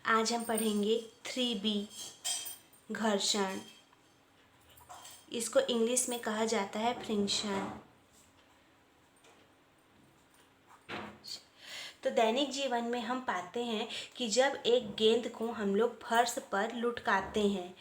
आज हम पढ़ेंगे 3B घर्षण। इसको इंग्लिश में कहा जाता है फ्रिक्शन। तो दैनिक जीवन में हम पाते हैं कि जब एक गेंद को हम लोग फर्श पर लुढ़काते हैं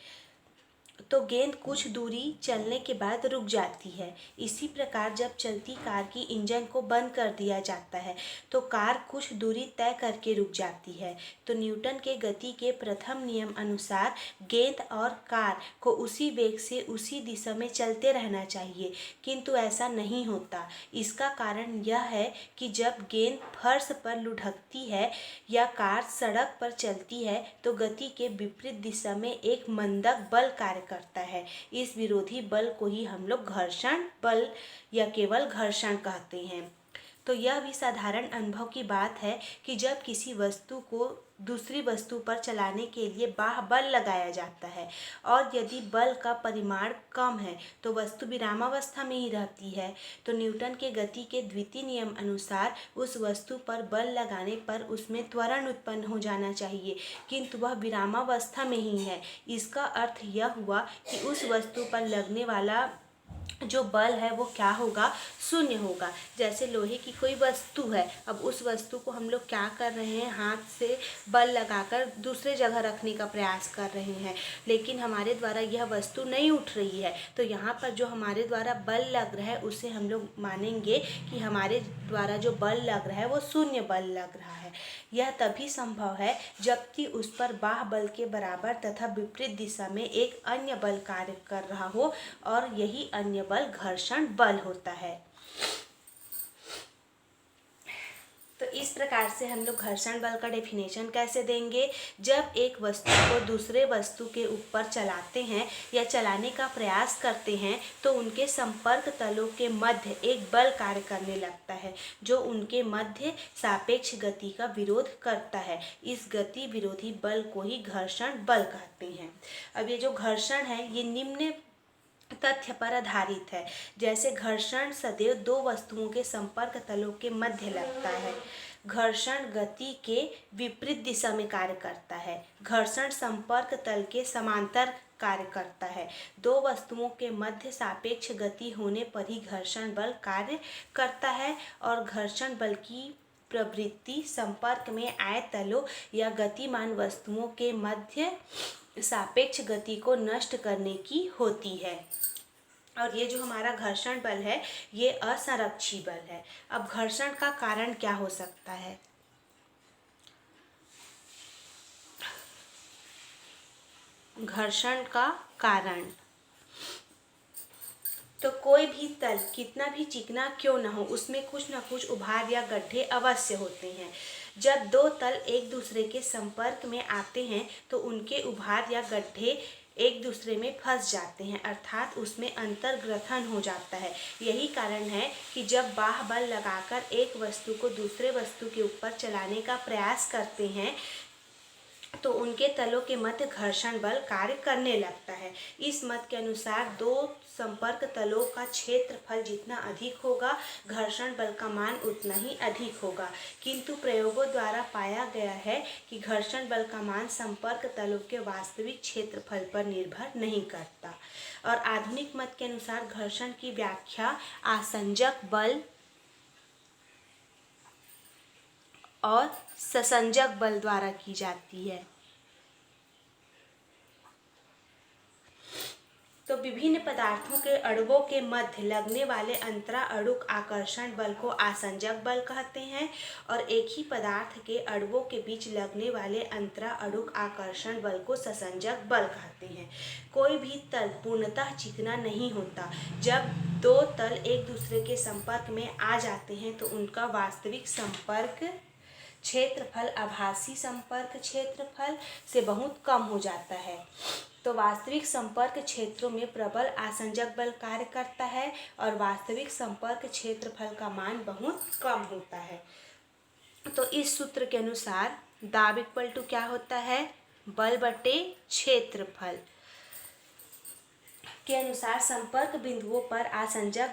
तो गेंद कुछ दूरी चलने के बाद रुक जाती है। इसी प्रकार जब चलती कार की इंजन को बंद कर दिया जाता है तो कार कुछ दूरी तय करके रुक जाती है। तो न्यूटन के गति के प्रथम नियम अनुसार गेंद और कार को उसी वेग से उसी दिशा में चलते रहना चाहिए, किंतु ऐसा नहीं होता। इसका कारण यह है कि जब गेंद फर्श पर लुढ़कती है या कार सड़क पर चलती है तो गति के विपरीत दिशा में एक मंदक बल कार्य करता है। इस विरोधी बल को ही हम लोग घर्षण बल या केवल घर्षण कहते हैं। तो यह भी साधारण अनुभव की बात है कि जब किसी वस्तु को दूसरी वस्तु पर चलाने के लिए बाह्य बल लगाया जाता है और यदि बल का परिमाण कम है तो वस्तु विरामावस्था में ही रहती है। तो न्यूटन के गति के द्वितीय नियम अनुसार उस वस्तु पर बल लगाने पर उसमें त्वरण उत्पन्न हो जाना चाहिए, किंतु वह विरामावस्था में ही है। इसका अर्थ यह हुआ कि उस वस्तु पर लगने वाला जो बल है वो क्या होगा, शून्य होगा। जैसे लोहे की कोई वस्तु है, अब उस वस्तु को हम लोग क्या कर रहे हैं, हाथ से बल लगाकर दूसरे जगह रखने का प्रयास कर रहे हैं, लेकिन हमारे द्वारा यह वस्तु नहीं उठ रही है। तो यहाँ पर जो हमारे द्वारा बल लग रहा है उसे हम लोग मानेंगे कि हमारे द्वारा जो बल लग रहा है वो शून्य बल लग रहा है। यह तभी संभव है जबकि उस पर बाह्य बल के बराबर तथा विपरीत दिशा में एक अन्य बल कार्य कर रहा हो, और यही अन्य बल घर्षण बल होता है। तो इस प्रकार से हम लोग घर्षण बल का डेफिनेशन कैसे देंगे। जब एक वस्तु को दूसरे वस्तु के ऊपर चलाते हैं या चलाने का प्रयास करते हैं तो उनके संपर्क तलों के मध्य एक बल कार्य करने लगता है जो उनके मध्य सापेक्ष गति का विरोध करता है। इस गति विरोधी बल को ही घर्षण बल कहते हैं। अब ये जो घर्षण है ये निम्न तथ्य पर आधारित है। जैसे घर्षण सदैव दो वस्तुओं के संपर्क तलों के मध्य लगता है। घर्षण गति के विपरीत दिशा में कार्य करता है। घर्षण संपर्क तल के समांतर कार्य करता है। दो वस्तुओं के मध्य सापेक्ष गति होने पर ही घर्षण बल कार्य करता है, और घर्षण बल की प्रवृत्ति संपर्क में आए तलों या गतिमान वस्तुओं के मध्य सापेक्ष गति को नष्ट करने की होती है। और ये जो हमारा घर्षण बल है ये असंरक्षी बल है। अब घर्षण का कारण क्या हो सकता है। घर्षण का कारण, तो कोई भी तल कितना भी चिकना क्यों न हो उसमें कुछ न कुछ उभार या गड्ढे अवश्य होते हैं। जब दो तल एक दूसरे के संपर्क में आते हैं तो उनके उभार या गड्ढे एक दूसरे में फंस जाते हैं, अर्थात उसमें अंतर्ग्रथन हो जाता है। यही कारण है कि जब बाह्य बल लगाकर एक वस्तु को दूसरे वस्तु के ऊपर चलाने का प्रयास करते हैं तो उनके तलों के मध्य घर्षण बल कार्य करने लगता है। इस मत के अनुसार दो संपर्क तलों का क्षेत्रफल जितना अधिक होगा घर्षण बल का मान उतना ही अधिक होगा, किंतु प्रयोगों द्वारा पाया गया है कि घर्षण बल का मान संपर्क तलों के वास्तविक क्षेत्रफल पर निर्भर नहीं करता। और आधुनिक मत के अनुसार घर्षण की व्याख्या आसंजक बल और ससंजक बल द्वारा की जाती है। तो विभिन्न पदार्थों के अणुओं के मध्य लगने वाले अंतराअणुक आकर्षण बल को आसंजक बल कहते हैं, और एक ही पदार्थ के अणुओं के बीच लगने वाले अंतराअणुक आकर्षण बल को ससंजक बल कहते हैं। कोई भी तल पूर्णतः चिकना नहीं होता। जब दो तल एक दूसरे के संपर्क में आ जाते हैं तो उनका वास्तविक संपर्क क्षेत्रफल आभासी संपर्क क्षेत्रफल से बहुत कम हो जाता है। तो वास्तविक संपर्क क्षेत्रों में प्रबल आसंजक बल कार्य करता है और वास्तविक संपर्क क्षेत्रफल का मान बहुत कम होता है। तो इस सूत्र के अनुसार दाब इक्वल टू क्या होता है, बल बटे क्षेत्रफल। के अनुसार संपर्क बिंदुओं पर आसंजक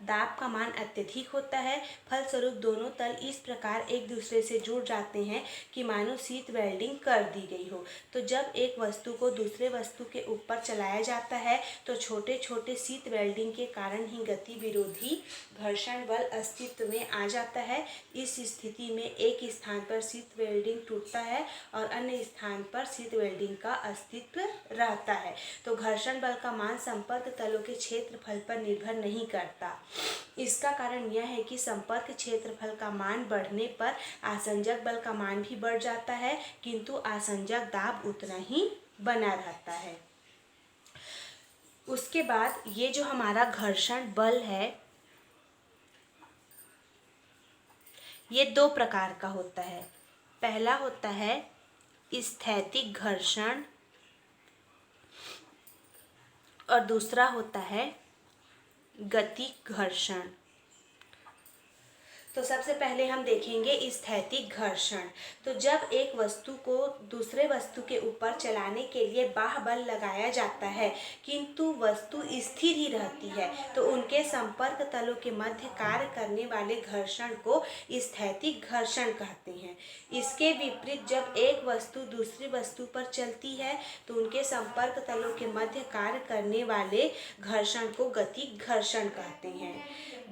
दाब का मान अत्यधिक होता है। फलस्वरूप दोनों तल इस प्रकार एक दूसरे से जुड़ जाते हैं कि मानो शीट वेल्डिंग कर दी गई हो। तो जब एक वस्तु को दूसरे वस्तु के ऊपर चलाया जाता है तो छोटे छोटे शीट वेल्डिंग के कारण ही गति विरोधी घर्षण बल अस्तित्व में आ जाता है। इस स्थिति में एक स्थान पर शीट वेल्डिंग टूटता है और अन्य स्थान पर शीट वेल्डिंग का अस्तित्व रहता है। तो घर्षण बल का मान संपर्क तलों के क्षेत्रफल पर निर्भर नहीं करता। इसका कारण यह है कि संपर्क क्षेत्रफल का मान बढ़ने पर आसंजक बल का मान भी बढ़ जाता है, किंतु आसंजक दाब उतना ही बना रहता है। उसके बाद ये जो हमारा घर्षण बल है ये दो प्रकार का होता है। पहला होता है स्थैतिक घर्षण और दूसरा होता है गतिक घर्षण। तो सबसे पहले हम देखेंगे स्थैतिक घर्षण। तो जब एक वस्तु को दूसरे वस्तु के ऊपर चलाने के लिए बाह्य बल लगाया जाता है किंतु वस्तु स्थिर ही रहती है तो उनके संपर्क तलों के मध्य कार्य करने वाले घर्षण को स्थैतिक घर्षण कहते हैं। इसके विपरीत जब एक वस्तु दूसरी वस्तु पर चलती है तो उनके संपर्क तलों के मध्य कार्य करने वाले घर्षण को गतिक घर्षण कहते हैं।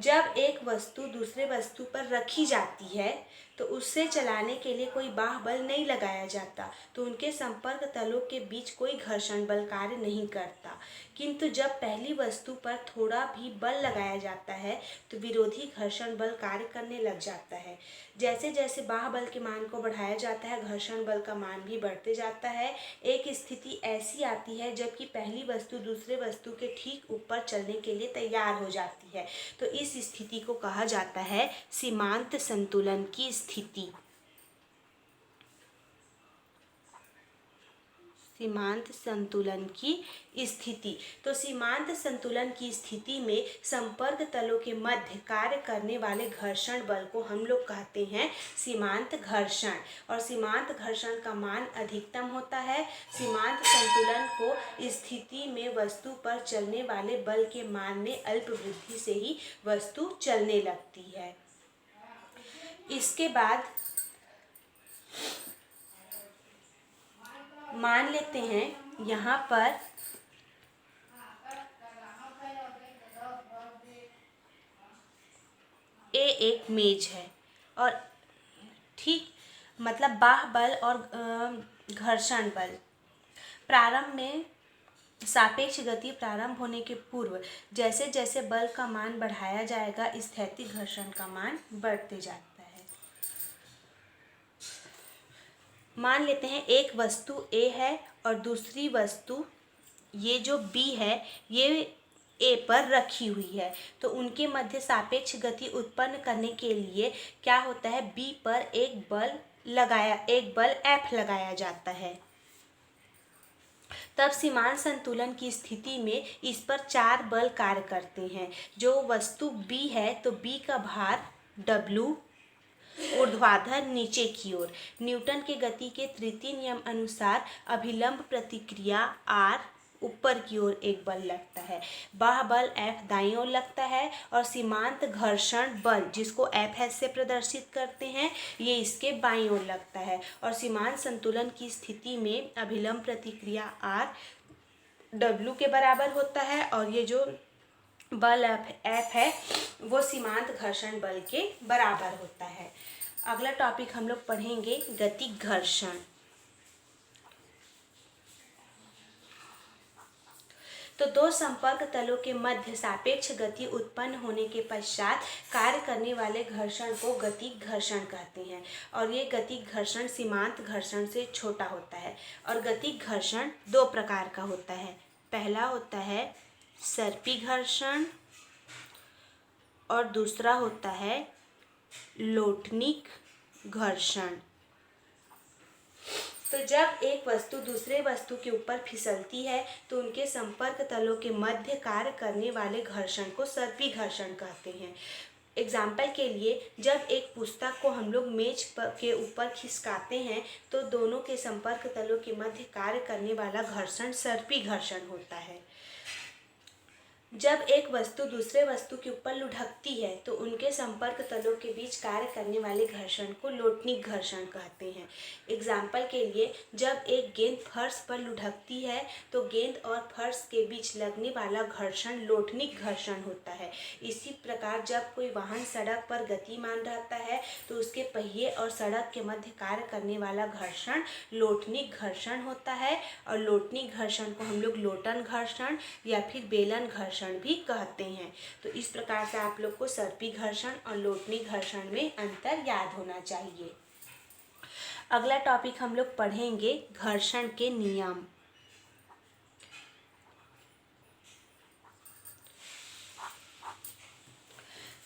जब एक वस्तु दूसरे वस्तु पर रखी जाती है तो उससे चलाने के लिए कोई बाह्य बल नहीं लगाया जाता तो उनके संपर्क तलों के बीच कोई घर्षण बल कार्य नहीं करता, किंतु जब पहली वस्तु पर थोड़ा भी बल लगाया जाता है तो विरोधी घर्षण बल कार्य करने लग जाता है। जैसे जैसे बाह्य बल के मान को बढ़ाया जाता है घर्षण बल का मान भी बढ़ते जाता है। एक स्थिति ऐसी आती है जबकि पहली वस्तु दूसरे वस्तु के ठीक ऊपर चलने के लिए तैयार हो जाती है तो इस स्थिति को कहा जाता है सीमांत संतुलन की स्थिति। सीमांत संतुलन की स्थिति। तो सीमांत संतुलन की स्थिति में संपर्क तलों के मध्य कार्य करने वाले घर्षण बल को हम लोग कहते हैं सीमांत घर्षण और सीमांत घर्षण का मान अधिकतम होता है। सीमांत संतुलन को स्थिति में वस्तु पर चलने वाले बल के मान में अल्प वृद्धि से ही वस्तु चलने लगती है। इसके बाद मान लेते हैं यहाँ पर एक मेज है और ठीक मतलब बाह्य बल और घर्षण बल प्रारंभ में सापेक्ष गति प्रारंभ होने के पूर्व जैसे जैसे बल का मान बढ़ाया जाएगा स्थैतिक घर्षण का मान बढ़ते जाता है। मान लेते हैं एक वस्तु A है और दूसरी वस्तु ये जो B है ये A पर रखी हुई है तो उनके मध्य सापेक्ष गति उत्पन्न करने के लिए क्या होता है B पर एक बल F लगाया जाता है। तब सीमांत संतुलन की स्थिति में इस पर 4 बल कार्य करते हैं। जो वस्तु B है तो B का भार W ऊर्ध्वाधर नीचे की ओर न्यूटन के गति के तृतीय नियम अनुसार अभिलंब प्रतिक्रिया R ऊपर की ओर एक बल लगता है। बाह्य बल F दाईं ओर लगता है और सीमांत घर्षण बल जिसको Fs से प्रदर्शित करते हैं ये इसके बाईं ओर लगता है और सीमांत संतुलन की स्थिति में अभिलंब प्रतिक्रिया R W के बराबर होता है और ये जो बल F है वो सीमांत घर्षण बल के बराबर होता है। अगला टॉपिक हम लोग पढ़ेंगे गतिक घर्षण। तो दो संपर्क तलों के मध्य सापेक्ष गति उत्पन्न होने के पश्चात कार्य करने वाले घर्षण को गतिक घर्षण कहते हैं और ये गतिक घर्षण सीमांत घर्षण से छोटा होता है। और गतिक घर्षण दो प्रकार का होता है। पहला होता है सर्पी घर्षण और दूसरा होता है लोटनिक घर्षण। तो जब एक वस्तु दूसरे वस्तु के ऊपर फिसलती है तो उनके संपर्क तलों के मध्य कार्य करने वाले घर्षण को सर्पी घर्षण कहते हैं। एग्जाम्पल के लिए जब एक पुस्तक को हम लोग मेज के ऊपर खिसकाते हैं तो दोनों के संपर्क तलों के मध्य कार्य करने वाला घर्षण सर्पी घर्षण होता है। जब एक वस्तु दूसरे वस्तु के ऊपर लुढ़कती है तो उनके संपर्क तलों के बीच कार्य करने वाले घर्षण को लोटनिक घर्षण कहते हैं। एग्जाम्पल के लिए, जब एक गेंद फर्श पर लुढ़कती है तो गेंद और फर्श के बीच लगने वाला घर्षण लोटनिक घर्षण होता है। इसी प्रकार जब कोई वाहन सड़क पर गतिमान रहता है तो उसके पहिए और सड़क के मध्य कार्य करने वाला घर्षण लोटनिक घर्षण होता है। और लोटनिक घर्षण को हम लोग लोटन घर्षण या फिर बेलन घर्षण भी कहते हैं। तो इस प्रकार से आप लोग को सर्पी घर्षण और लोटनिक घर्षण में अंतर याद होना चाहिए। अगला टॉपिक हम लोग पढ़ेंगे घर्षण के नियम।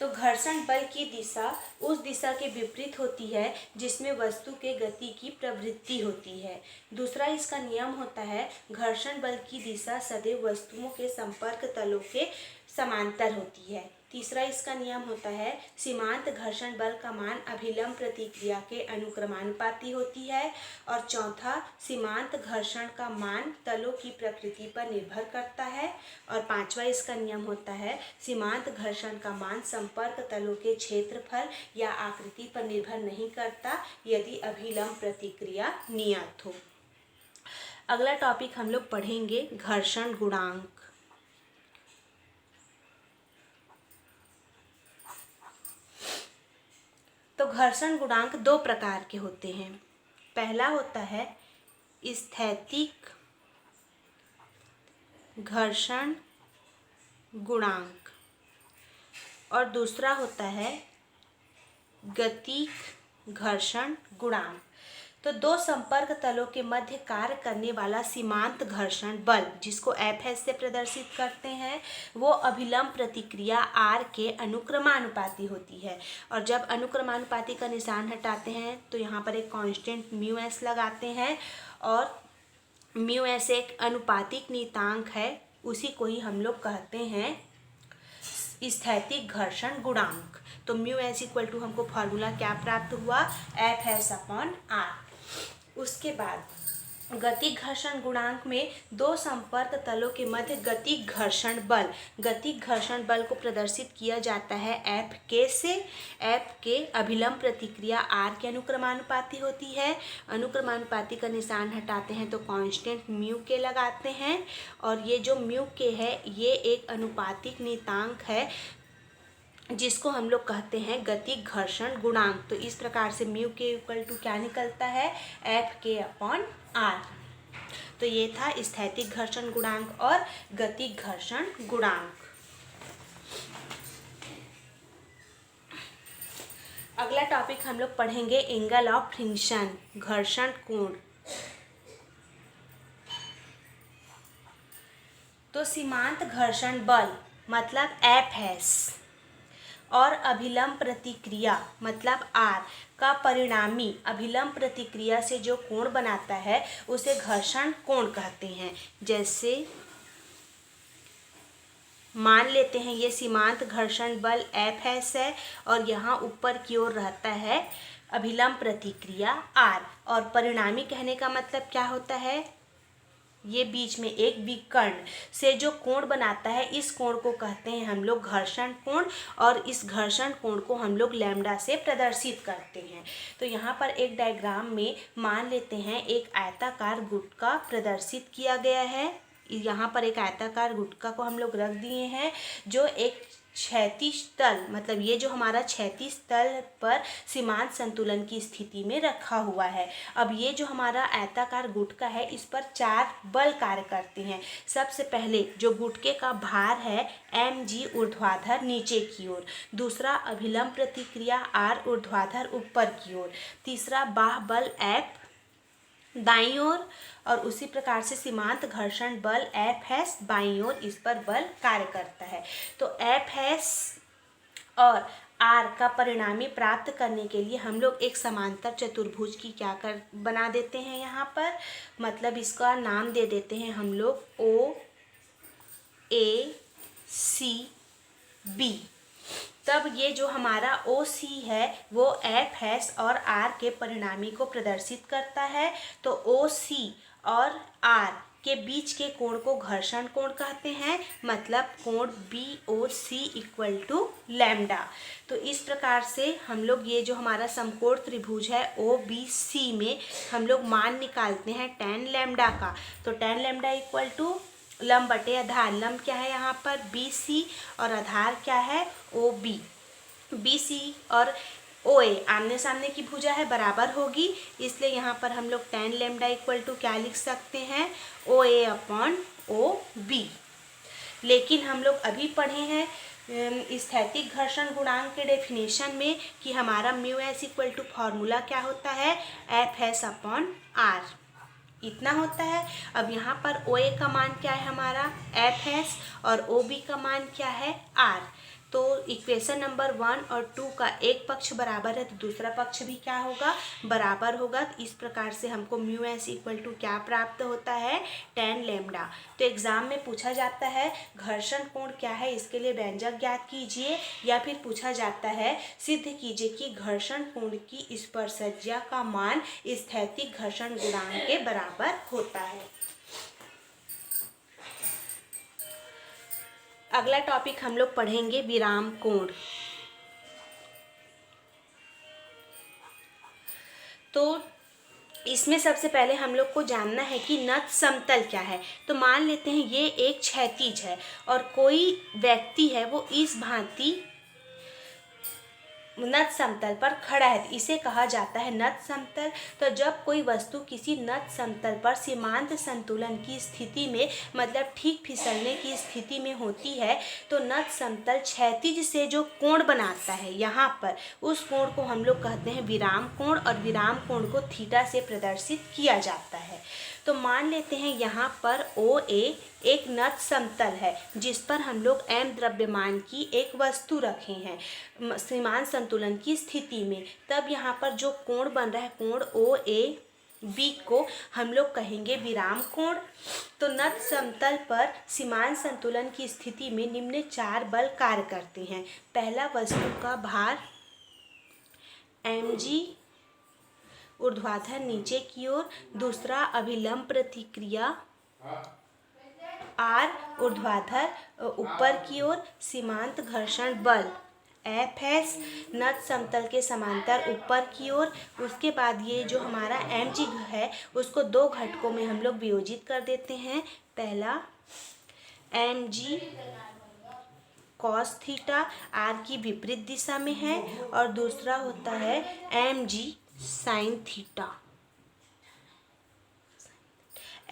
तो घर्षण बल की दिशा उस दिशा के विपरीत होती है जिसमें वस्तु के गति की प्रवृत्ति होती है। दूसरा इसका नियम होता है घर्षण बल की दिशा सदैव वस्तुओं के संपर्क तलों के समांतर होती है। तीसरा इसका नियम होता है सीमांत घर्षण बल का मान अभिलंब प्रतिक्रिया के अनुक्रमानुपाती होती है। और चौथा, सीमांत घर्षण का मान तलों की प्रकृति पर निर्भर करता है। और पांचवा इसका नियम होता है सीमांत घर्षण का मान संपर्क तलों के क्षेत्रफल या आकृति पर निर्भर नहीं करता यदि अभिलंब प्रतिक्रिया नियत हो। अगला टॉपिक हम लोग पढ़ेंगे घर्षण गुणांक। तो घर्षण गुणांक दो प्रकार के होते हैं। पहला होता है स्थैतिक घर्षण गुणांक और दूसरा होता है गतिक घर्षण गुणांक। तो दो संपर्क तलों के मध्य कार्य करने वाला सीमांत घर्षण बल जिसको Fs से प्रदर्शित करते हैं वो अभिलंब प्रतिक्रिया R के अनुक्रमानुपाती होती है। और जब अनुक्रमानुपाती का निशान हटाते हैं तो यहाँ पर एक कांस्टेंट μs लगाते हैं और μs एक अनुपातिक नियतांक है, उसी को ही हम लोग कहते हैं स्थैतिक घर्षण गुणांक। तो μs इक्वल टू हमको फॉर्मूला क्या प्राप्त हुआ Fs/R। उसके बाद गतिक घर्षण गुणांक में दो संपर्क तलों के मध्य गतिक घर्षण बल को प्रदर्शित किया जाता है Fk से। Fk अभिलंब प्रतिक्रिया R के अनुक्रमानुपाती होती है। अनुक्रमानुपाती का निशान हटाते हैं तो कांस्टेंट μk लगाते हैं और ये जो μk है ये एक अनुपातिक नियतांक है जिसको हम लोग कहते हैं गतिक घर्षण गुणांक। तो इस प्रकार से μk इक्वल टू क्या निकलता है Fk/R। तो ये था स्थैतिक घर्षण गुणांक और गतिक घर्षण गुणांक। अगला टॉपिक हम लोग पढ़ेंगे एंगल ऑफ फ्रिक्शन घर्षण कोण। तो सीमांत घर्षण बल मतलब Fs और अभिलंब प्रतिक्रिया मतलब R का परिणामी अभिलंब प्रतिक्रिया से जो कोण बनाता है उसे घर्षण कोण कहते हैं। जैसे मान लेते हैं ये सीमांत घर्षण बल Fs है और यहाँ ऊपर की ओर रहता है अभिलंब प्रतिक्रिया R और परिणामी कहने का मतलब क्या होता है, ये बीच में एक विकर्ण से जो कोण बनाता है इस कोण को कहते हैं हम लोग घर्षण कोण और इस घर्षण कोण को हम लोग लैम्डा से प्रदर्शित करते हैं। तो यहाँ पर एक डायग्राम में मान लेते हैं एक आयताकार गुटका प्रदर्शित किया गया है। यहाँ पर एक आयताकार गुटका को हम लोग रख दिए हैं जो एक क्षैतिज तल मतलब ये जो हमारा क्षैतिज तल पर सीमांत संतुलन की स्थिति में रखा हुआ है। अब ये जो हमारा आयताकार गुटका है इस पर 4 बल कार्य करते हैं। सबसे पहले जो गुटके का भार है mg ऊर्ध्वाधर नीचे की ओर, दूसरा अभिलंब प्रतिक्रिया R ऊर्ध्वाधर ऊपर की ओर, तीसरा बाह्य बल F दाईं ओर और उसी प्रकार से सीमांत घर्षण बल Fs बाईं ओर इस पर बल कार्य करता है। तो Fs और R का परिणामी प्राप्त करने के लिए हम लोग एक समांतर चतुर्भुज की बना देते हैं यहाँ पर, मतलब इसका नाम दे देते हैं हम लोग OACB। तब ये जो हमारा OC है वो Fs और R के परिणामी को प्रदर्शित करता है। तो OC और R के बीच के कोण को घर्षण कोण कहते हैं, मतलब कोण BOC इक्वल टू लैम्डा। तो इस प्रकार से हम लोग ये जो हमारा समकोण त्रिभुज है OBC में हम लोग मान निकालते हैं tan लैम्डा का। तो tan लैम्डा इक्वल टू लंब बटे आधार। लंब क्या है यहाँ पर BC और आधार क्या है OB। BC और OA आमने सामने की भुजा है, बराबर होगी, इसलिए यहाँ पर हम लोग tan लैम्डा इक्वल टू क्या लिख सकते हैं OA अपॉन OB। लेकिन हम लोग अभी पढ़े हैं स्थैतिक घर्षण गुणांक के डेफिनेशन में कि हमारा μS इक्वल टू फॉर्मूला क्या होता है FS अपॉन R, इतना होता है। अब यहाँ पर OA का मान क्या है हमारा FS और OB का मान क्या है R। तो इक्वेशन नंबर 1 और 2 का एक पक्ष बराबर है तो दूसरा पक्ष भी क्या होगा बराबर होगा। इस प्रकार से हमको μS इक्वल टू क्या प्राप्त होता है tan लैम्डा। तो एग्जाम में पूछा जाता है घर्षण कोण क्या है, इसके लिए व्यंजक ज्ञात कीजिए, या फिर पूछा जाता है सिद्ध कीजिए कि घर्षण कोण की स्पर्शज्या का मान स्थैतिक घर्षण गुणांक के बराबर होता है। अगला टॉपिक हम लोग पढ़ेंगे विराम कोण। तो इसमें सबसे पहले हम लोग को जानना है कि नत समतल क्या है। तो मान लेते हैं ये एक क्षैतिज है और कोई व्यक्ति है वो इस भांति नत समतल पर खड़ा है, इसे कहा जाता है नत समतल। तो जब कोई वस्तु किसी नत समतल पर सीमांत संतुलन की स्थिति में मतलब ठीक फिसलने की स्थिति में होती है तो नत समतल क्षैतिज से जो कोण बनाता है यहाँ पर उस कोण को हम लोग कहते हैं विराम कोण, और विराम कोण को थीटा से प्रदर्शित किया जाता है। तो मान लेते हैं यहाँ पर OA एक नत समतल है जिस पर हम लोग m द्रव्यमान की एक वस्तु रखे हैं सीमांत संतुलन की स्थिति में। तब यहाँ पर जो कोण बन रहा है कोण OAB को हम लोग कहेंगे विराम कोण। तो नत समतल पर सीमांत संतुलन की स्थिति में निम्न 4 बल कार्य करते हैं। पहला वस्तु का भार mg ऊर्ध्वाधर नीचे की ओर, दूसरा अभिलंब प्रतिक्रिया R ऊर्ध्वाधर ऊपर की ओर, सीमांत घर्षण बल FS नत समतल के समांतर ऊपर की ओर। उसके बाद ये जो हमारा mg है उसको 2 घटकों में हम लोग वियोजित कर देते हैं। पहला mg cos थीटा R की विपरीत दिशा में है और दूसरा होता है mg sin थीटा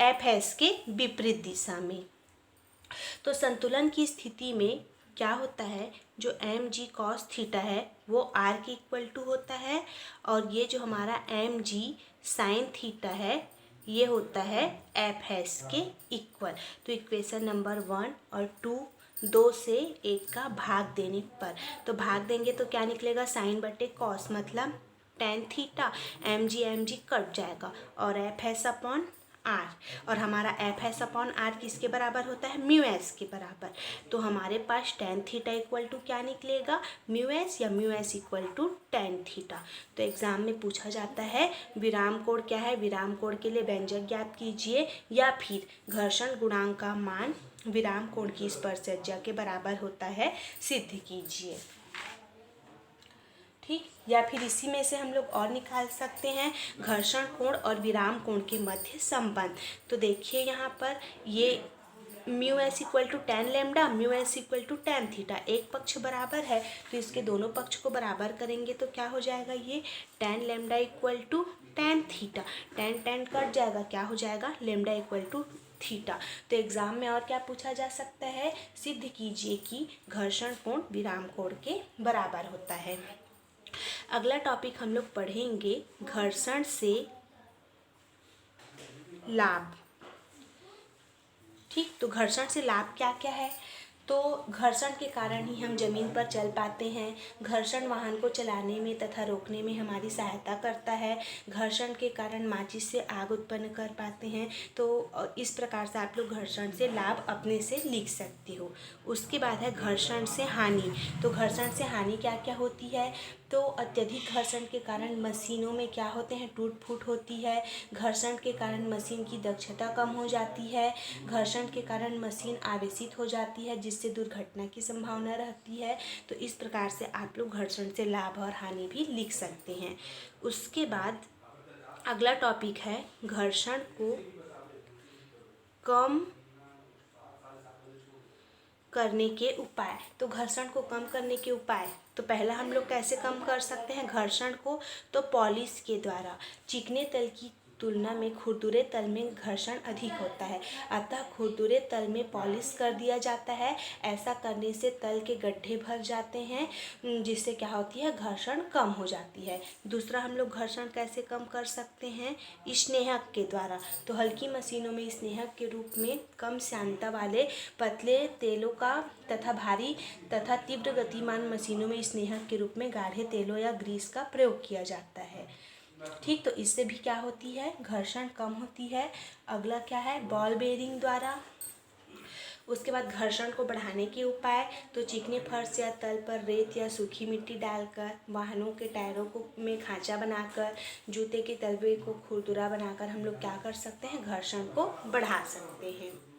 FS के विपरीत दिशा में। तो संतुलन की स्थिति में क्या होता है जो mg cos थीटा है वो R के इक्वल टू होता है और ये जो हमारा mg sin थीटा है ये होता है FS के इक्वल। तो इक्वेशन नंबर 1 और 2 2 से 1 का भाग देने पर, तो भाग देंगे तो क्या निकलेगा साइन बटे कॉस मतलब tan थीटा, mg कट जाएगा और FS अपॉन R, और हमारा FS अपॉन R किसके बराबर होता है μS के बराबर। तो हमारे पास tan थीटा इक्वल टू क्या निकलेगा μS या μS equal to tan theta. तो एग्जाम में पूछा जाता है विराम कोण क्या है, विराम कोण के लिए व्यंजक ज्ञात कीजिए या फिर घर्षण गुणांक का मान विराम कोण की स्पर्शज्या के बराबर होता है सिद्ध कीजिए। ठीक, या फिर इसी में से हम लोग और निकाल सकते हैं घर्षण कोण और विराम कोण के मध्य संबंध। तो देखिए यहाँ पर ये μS equal to tan lambda, μS equal to tan theta, एक पक्ष बराबर है तो इसके दोनों पक्ष को बराबर करेंगे तो क्या हो जाएगा ये tan lambda equal to tan theta, tan cut जाएगा क्या हो जाएगा लैम्डा इक्वल टू थीटा। तो एग्जाम में और क्या पूछा जा सकता है सिद्ध कीजिए कि घर्षण कोण विराम कोण के बराबर होता है। अगला टॉपिक हम लोग पढ़ेंगे घर्षण से लाभ। ठीक, तो घर्षण से लाभ क्या क्या है। तो घर्षण के कारण ही हम ज़मीन पर चल पाते हैं, घर्षण वाहन को चलाने में तथा रोकने में हमारी सहायता करता है, घर्षण के कारण माचिस से आग उत्पन्न कर पाते हैं। तो इस प्रकार से आप लोग घर्षण से लाभ अपने से लिख सकते हो। उसके बाद है घर्षण से हानि। तो घर्षण से हानि क्या क्या होती है। तो अत्यधिक घर्षण के कारण मशीनों में क्या होते हैं, टूट फूट होती है। घर्षण के कारण मशीन की दक्षता कम हो जाती है। घर्षण के कारण मशीन आवेशित हो जाती है, जिससे दुर्घटना की संभावना रहती है। तो इस प्रकार से आप लोग घर्षण से लाभ और हानि भी लिख सकते हैं। उसके बाद अगला टॉपिक है घर्षण को कम करने के उपाय। तो घर्षण को कम करने के उपाय, तो पहला हम लोग कैसे कम कर सकते हैं घर्षण को, तो पॉलिश के द्वारा। चिकने तल की तुलना में खुरदुरे तल में घर्षण अधिक होता है, अतः खुरदुरे तल में पॉलिश कर दिया जाता है। ऐसा करने से तल के गड्ढे भर जाते हैं, जिससे क्या होती है, घर्षण कम हो जाती है। दूसरा हम लोग घर्षण कैसे कम कर सकते हैं, स्नेहक के द्वारा। तो हल्की मशीनों में स्नेहक के रूप में कम श्यानता वाले पतले तेलों का तथा भारी तथा तीव्र गतिमान मशीनों में स्नेहक के रूप में गाढ़े तेलों या ग्रीस का प्रयोग किया जाता है। ठीक, तो इससे भी क्या होती है, घर्षण कम होती है। अगला क्या है, बॉल बेयरिंग द्वारा। उसके बाद घर्षण को बढ़ाने के उपाय, तो चिकने फर्श या तल पर रेत या सूखी मिट्टी डालकर, वाहनों के टायरों को में खांचा बनाकर, जूते के तलवे को खुरदुरा बनाकर हम लोग क्या कर सकते हैं, घर्षण को बढ़ा सकते हैं।